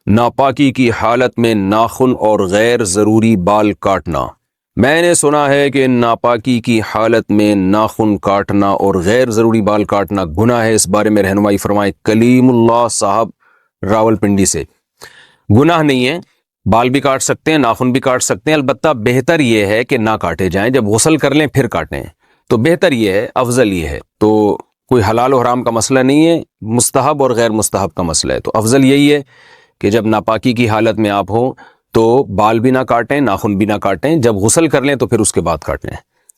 ناپاکی کی حالت میں ناخن اور غیر ضروری بال کاٹنا۔ میں نے سنا ہے کہ ناپاکی کی حالت میں ناخن کاٹنا اور غیر ضروری بال کاٹنا گناہ ہے۔ اس بارے میں رہنمائی فرمائیں۔ کلیم اللہ صاحب راولپنڈی سے۔ گناہ نہیں ہے، بال بھی کاٹ سکتے ہیں، ناخن بھی کاٹ سکتے ہیں، البتہ بہتر یہ ہے کہ نہ کاٹے جائیں، جب غسل کر لیں پھر کاٹیں، تو بہتر یہ ہے، افضل یہ ہے۔ تو کوئی حلال و حرام کا مسئلہ نہیں ہے، مستحب اور غیر مستحب کا مسئلہ ہے۔ تو افضل یہی ہے کہ جب ناپاکی کی حالت میں آپ ہوں تو بال بھی نہ کاٹیں، ناخن بھی نہ کاٹیں، جب غسل کر لیں تو پھر اس کے بعد کاٹ لیں۔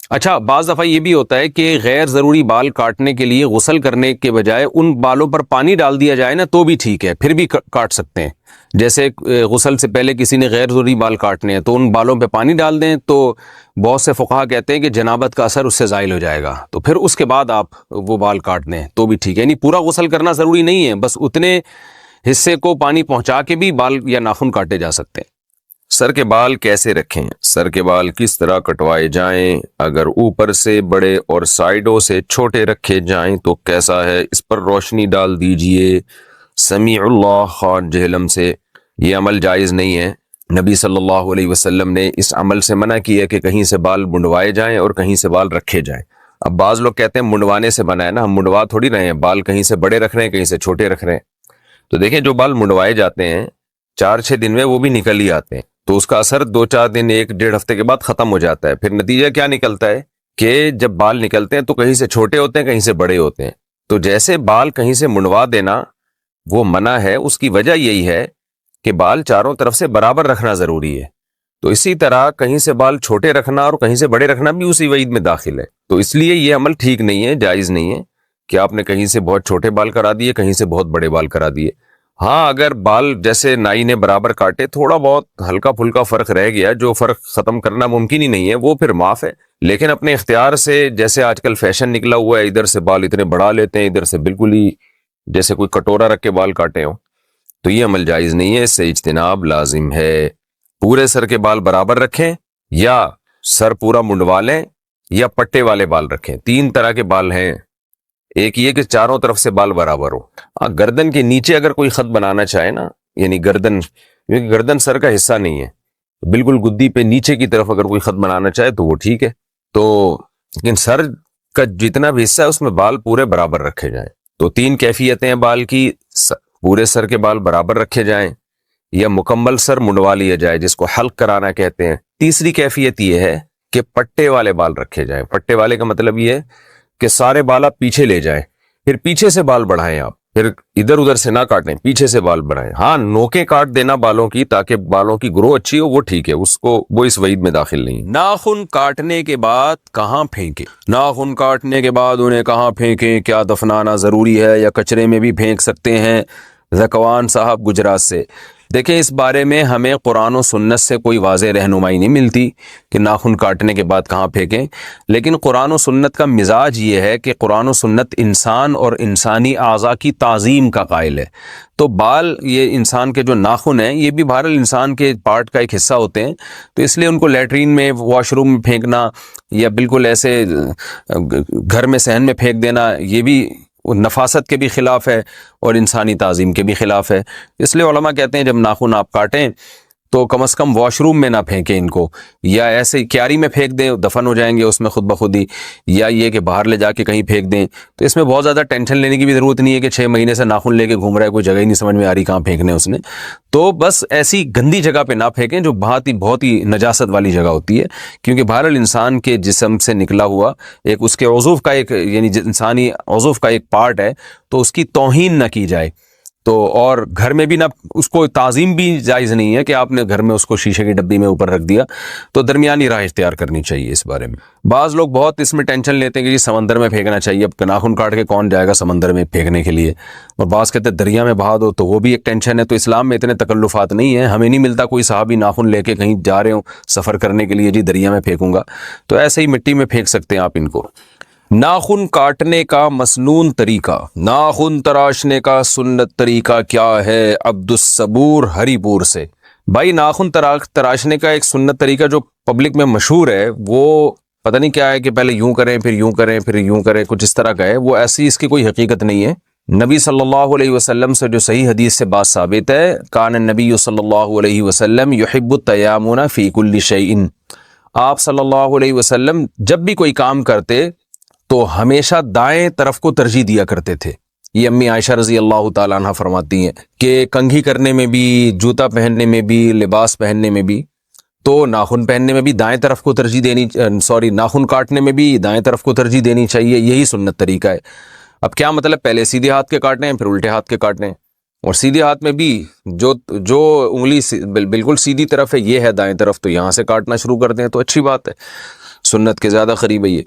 اچھا، بعض دفعہ یہ بھی ہوتا ہے کہ غیر ضروری بال کاٹنے کے لیے غسل کرنے کے بجائے ان بالوں پر پانی ڈال دیا جائے نا تو بھی ٹھیک ہے، پھر بھی کاٹ سکتے ہیں۔ جیسے غسل سے پہلے کسی نے غیر ضروری بال کاٹنے ہیں تو ان بالوں پہ پانی ڈال دیں، تو بہت سے فقہا کہتے ہیں کہ جنابت کا اثر اس سے زائل ہو جائے گا، تو پھر اس کے بعد آپ وہ بال کاٹ دیں تو بھی ٹھیک ہے۔ یعنی پورا غسل کرنا ضروری نہیں ہے، بس اتنے حصے کو پانی پہنچا کے بھی بال یا ناخن کاٹے جا سکتے ہیں۔ سر کے بال کیسے رکھیں؟ سر کے بال کس طرح کٹوائے جائیں؟ اگر اوپر سے بڑے اور سائیڈوں سے چھوٹے رکھے جائیں تو کیسا ہے؟ اس پر روشنی ڈال دیجئے۔ سمیع اللہ خان جہلم سے۔ یہ عمل جائز نہیں ہے۔ نبی صلی اللہ علیہ وسلم نے اس عمل سے منع کیا کہ کہیں سے بال منڈوائے جائیں اور کہیں سے بال رکھے جائیں۔ اب بعض لوگ کہتے ہیں منڈوانے سے منع ہے نا، ہم منڈوا تھوڑی رہے ہیں، بال کہیں سے بڑے رکھ رہے ہیں کہیں سے چھوٹے رکھ رہے ہیں۔ تو دیکھیں، جو بال منڈوائے جاتے ہیں 4-6 دن میں وہ بھی نکل ہی آتے ہیں، تو اس کا اثر 2-4 دن 1-1.5 ہفتے کے بعد ختم ہو جاتا ہے۔ پھر نتیجہ کیا نکلتا ہے کہ جب بال نکلتے ہیں تو کہیں سے چھوٹے ہوتے ہیں کہیں سے بڑے ہوتے ہیں۔ تو جیسے بال کہیں سے منڈوا دینا وہ منع ہے، اس کی وجہ یہی ہے کہ بال چاروں طرف سے برابر رکھنا ضروری ہے۔ تو اسی طرح کہیں سے بال چھوٹے رکھنا اور کہیں سے بڑے رکھنا بھی اسی وعید میں داخل ہے۔ تو اس لیے یہ عمل ٹھیک نہیں ہے، جائز نہیں ہے کہ آپ نے کہیں سے بہت چھوٹے بال کرا دیے کہیں سے بہت بڑے بال کرا دیے۔ ہاں، اگر بال جیسے نائی نے برابر کاٹے، تھوڑا بہت ہلکا پھلکا فرق رہ گیا، جو فرق ختم کرنا ممکن ہی نہیں ہے، وہ پھر معاف ہے۔ لیکن اپنے اختیار سے، جیسے آج کل فیشن نکلا ہوا ہے، ادھر سے بال اتنے بڑھا لیتے ہیں، ادھر سے بالکل ہی جیسے کوئی کٹورا رکھ کے بال کاٹے ہوں، تو یہ عمل جائز نہیں ہے، اس سے اجتناب لازم ہے۔ پورے سر کے بال برابر رکھیں یا سر پورا منڈوا لیں یا پٹے والے بال رکھیں۔ 3 طرح کے بال ہیں۔ ایک یہ کہ چاروں طرف سے بال برابر ہو۔ گردن کے نیچے اگر کوئی خط بنانا چاہے نا، یعنی گردن، کیونکہ گردن سر کا حصہ نہیں ہے، بالکل گدی پہ نیچے کی طرف اگر کوئی خط بنانا چاہے تو وہ ٹھیک ہے۔ تو لیکن سر کا جتنا بھی حصہ ہے اس میں بال پورے برابر رکھے جائیں۔ تو 3 کیفیتیں ہیں بال کی: پورے سر کے بال برابر رکھے جائیں یا مکمل سر منڈوا لیا جائے، جس کو حلق کرانا کہتے ہیں۔ تیسری کیفیت یہ ہے کہ پٹے والے بال رکھے جائیں۔ پٹے والے کا مطلب یہ ہے کہ سارے بال آپ پیچھے لے جائیں، پھر پیچھے سے بال بڑھائیں، آپ پھر ادھر ادھر سے نہ کاٹیں، پیچھے سے بال بڑھائیں۔ ہاں، نوکیں کاٹ دینا بالوں کی تاکہ بالوں کی گرو اچھی ہو، وہ ٹھیک ہے، اس کو وہ اس وعید میں داخل نہیں ہے۔ ناخن کاٹنے کے بعد کہاں پھینکیں؟ ناخن کاٹنے کے بعد انہیں کہاں پھینکیں؟ کیا دفنانا ضروری ہے یا کچرے میں بھی پھینک سکتے ہیں؟ ذکوان صاحب گجرات سے۔ دیکھیں، اس بارے میں ہمیں قرآن و سنت سے کوئی واضح رہنمائی نہیں ملتی کہ ناخن کاٹنے کے بعد کہاں پھینکیں، لیکن قرآن و سنت کا مزاج یہ ہے کہ قرآن و سنت انسان اور انسانی اعضاء کی تعظیم کا قائل ہے۔ تو بال، یہ انسان کے جو ناخن ہیں، یہ بھی بہرحال انسان کے پارٹ کا ایک حصہ ہوتے ہیں، تو اس لیے ان کو لیٹرین میں، واش روم میں پھینکنا یا بالکل ایسے گھر میں صحن میں پھینک دینا، یہ بھی نفاست کے بھی خلاف ہے اور انسانی تعظیم کے بھی خلاف ہے۔ اس لیے علماء کہتے ہیں جب ناخن آپ کاٹیں تو کم از کم واش روم میں نہ پھینکیں ان کو، یا ایسے کیاری میں پھینک دیں، دفن ہو جائیں گے اس میں خود بخود ہی، یا یہ کہ باہر لے جا کے کہیں پھینک دیں۔ تو اس میں بہت زیادہ ٹینشن لینے کی بھی ضرورت نہیں ہے کہ 6 مہینے سے ناخن لے کے گھوم رہا ہے، کوئی جگہ ہی نہیں سمجھ میں آ رہی کہاں پھینکنے اس نے۔ تو بس ایسی گندی جگہ پہ نہ پھینکیں جو بہت ہی نجاست والی جگہ ہوتی ہے، کیونکہ بہرحال انسان کے جسم سے نکلا ہوا ایک اس کے عضو کا ایک، یعنی انسانی عضو کا ایک پارٹ ہے، تو اس کی توہین نہ کی جائے۔ تو اور گھر میں بھی نہ، اس کو تعظیم بھی جائز نہیں ہے کہ آپ نے گھر میں اس کو شیشے کی ڈبی میں اوپر رکھ دیا، تو درمیانی راہ اختیار کرنی چاہیے اس بارے میں۔ بعض لوگ بہت اس میں ٹینشن لیتے ہیں کہ سمندر میں پھینکنا چاہیے، اب ناخن کاٹ کے کون جائے گا سمندر میں پھینکنے کے لیے، اور بعض کہتے ہیں دریا میں بہا دو، تو وہ بھی ایک ٹینشن ہے۔ تو اسلام میں اتنے تکلفات نہیں ہیں، ہمیں نہیں ملتا کوئی صحابی ناخن لے کے کہیں جا رہے ہوں سفر کرنے کے لیے، جی دریا میں پھینکوں گا، تو ایسے ہی مٹی میں پھینک سکتے ہیں آپ ان کو۔ ناخن کاٹنے کا مسنون طریقہ، ناخن تراشنے کا سنت طریقہ کیا ہے؟ عبدالصبور ہری پور سے۔ بھائی، ناخن تراشنے کا ایک سنت طریقہ جو پبلک میں مشہور ہے، وہ پتہ نہیں کیا ہے کہ پہلے یوں کریں پھر یوں کریں پھر یوں کریں، کچھ اس طرح کا ہے، وہ ایسی اس کی کوئی حقیقت نہیں ہے۔ نبی صلی اللہ علیہ وسلم سے جو صحیح حدیث سے بات ثابت ہے، کان النبی صلی اللہ علیہ وسلم یحب التیامن فی کل شیء، آپ صلی اللہ علیہ وسلم جب بھی کوئی کام کرتے تو ہمیشہ دائیں طرف کو ترجیح دیا کرتے تھے۔ یہ امی عائشہ رضی اللہ تعالیٰ عنہ فرماتی ہیں کہ کنگھی کرنے میں بھی، جوتا پہننے میں بھی، لباس پہننے میں بھی، تو ناخن پہننے میں بھی دائیں طرف کو ترجیح دینی، ناخن کاٹنے میں بھی دائیں طرف کو ترجیح دینی چاہیے، یہی سنت طریقہ ہے۔ اب کیا مطلب، پہلے سیدھے ہاتھ کے کاٹنے ہیں پھر الٹے ہاتھ کے کاٹنے ہیں، اور سیدھے ہاتھ میں بھی جو انگلی بالکل سیدھی طرف ہے یہ ہے دائیں طرف، تو یہاں سے کاٹنا شروع کر دیں تو اچھی بات ہے، سنت کے زیادہ قریب ہے یہ۔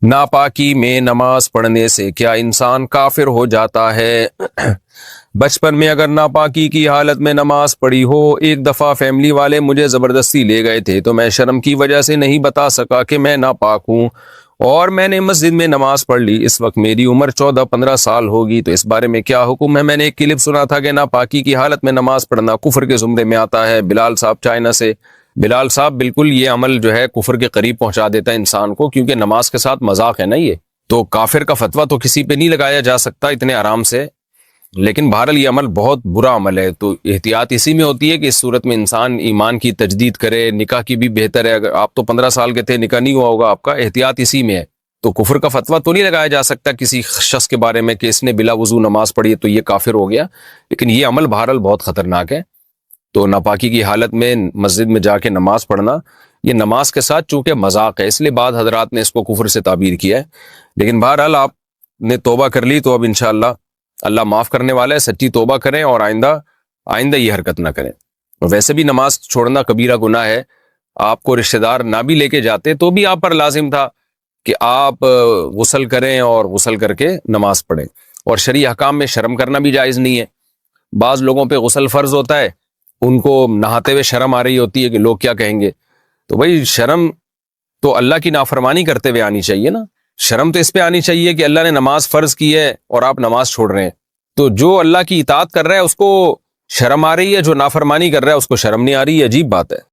ناپاکی میں نماز پڑھنے سے کیا انسان کافر ہو جاتا ہے؟ بچپن میں اگر ناپاکی کی حالت میں نماز پڑھی ہو، ایک دفعہ فیملی والے مجھے زبردستی لے گئے تھے تو میں شرم کی وجہ سے نہیں بتا سکا کہ میں ناپاک ہوں، اور میں نے مسجد میں نماز پڑھ لی۔ اس وقت میری عمر 14-15 سال ہوگی، تو اس بارے میں کیا حکم ہے؟ میں نے ایک کلپ سنا تھا کہ ناپاکی کی حالت میں نماز پڑھنا کفر کے زمرے میں آتا ہے۔ بلال صاحب چائنا سے، بلال صاحب بالکل یہ عمل جو ہے کفر کے قریب پہنچا دیتا ہے انسان کو، کیونکہ نماز کے ساتھ مذاق ہے نا، یہ تو کافر کا فتویٰ تو کسی پہ نہیں لگایا جا سکتا اتنے آرام سے، لیکن بہرحال یہ عمل بہت برا عمل ہے، تو احتیاط اسی میں ہوتی ہے کہ اس صورت میں انسان ایمان کی تجدید کرے۔ نکاح کی بھی بہتر ہے، اگر آپ تو 15 سال کے تھے، نکاح نہیں ہوا ہوگا آپ کا، احتیاط اسی میں ہے، تو کفر کا فتویٰ تو نہیں لگایا جا سکتا کسی شخص کے بارے میں کہ اس نے بلا وضو نماز پڑھی ہے تو یہ کافر ہو گیا، لیکن یہ عمل بہرحال بہت خطرناک ہے۔ تو ناپاکی کی حالت میں مسجد میں جا کے نماز پڑھنا، یہ نماز کے ساتھ چونکہ مذاق ہے، اس لیے بعض حضرات نے اس کو کفر سے تعبیر کیا ہے، لیکن بہرحال آپ نے توبہ کر لی تو اب انشاءاللہ اللہ معاف کرنے والا ہے، سچی توبہ کریں اور آئندہ یہ حرکت نہ کریں۔ ویسے بھی نماز چھوڑنا کبیرہ گناہ ہے، آپ کو رشتہ دار نہ بھی لے کے جاتے تو بھی آپ پر لازم تھا کہ آپ غسل کریں اور غسل کر کے نماز پڑھیں، اور شرعی احکام میں شرم کرنا بھی جائز نہیں ہے۔ بعض لوگوں پہ غسل فرض ہوتا ہے، ان کو نہاتے ہوئے شرم آ رہی ہوتی ہے کہ لوگ کیا کہیں گے، تو بھائی شرم تو اللہ کی نافرمانی کرتے ہوئے آنی چاہیے نا، شرم تو اس پہ آنی چاہیے کہ اللہ نے نماز فرض کی ہے اور آپ نماز چھوڑ رہے ہیں، تو جو اللہ کی اطاعت کر رہا ہے اس کو شرم آ رہی ہے، جو نافرمانی کر رہا ہے اس کو شرم نہیں آ رہی ہے، عجیب بات ہے۔